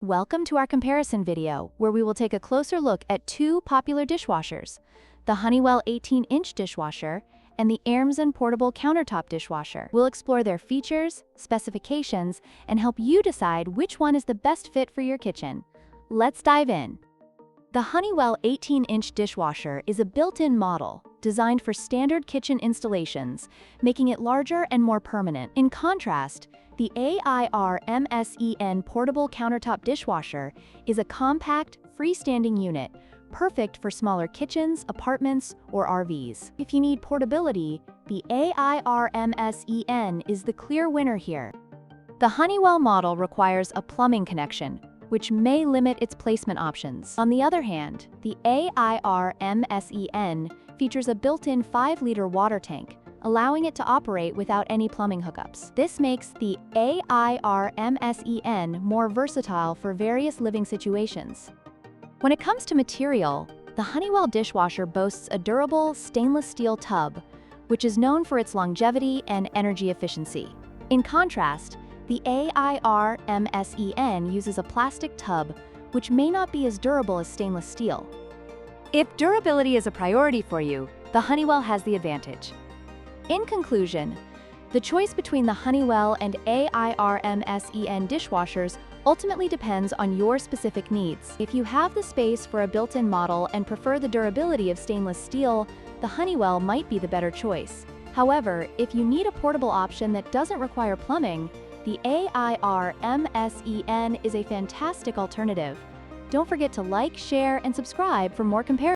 Welcome to our comparison video, where we will take a closer look at two popular dishwashers, the Honeywell 18-inch dishwasher and the AIRMSEN portable countertop dishwasher. We'll explore their features, specifications, and help you decide which one is the best fit for your kitchen. Let's dive in. The Honeywell 18-inch dishwasher is a built-in model designed for standard kitchen installations, making it larger and more permanent. In contrast, the AIRMSEN portable countertop dishwasher is a compact, freestanding unit, perfect for smaller kitchens, apartments, or RVs. If you need portability, the AIRMSEN is the clear winner here. The Honeywell model requires a plumbing connection, which may limit its placement options. On the other hand, the AIRMSEN features a built-in 5-liter water tank, allowing it to operate without any plumbing hookups. This makes the AIRMSEN more versatile for various living situations. When it comes to material, the Honeywell dishwasher boasts a durable stainless steel tub, which is known for its longevity and energy efficiency. In contrast, the AIRMSEN uses a plastic tub, which may not be as durable as stainless steel. If durability is a priority for you, the Honeywell has the advantage. In conclusion, the choice between the Honeywell and AIRMSEN dishwashers ultimately depends on your specific needs. If you have the space for a built-in model and prefer the durability of stainless steel, the Honeywell might be the better choice. However, if you need a portable option that doesn't require plumbing, the AIRMSEN is a fantastic alternative. Don't forget to like, share, and subscribe for more comparisons.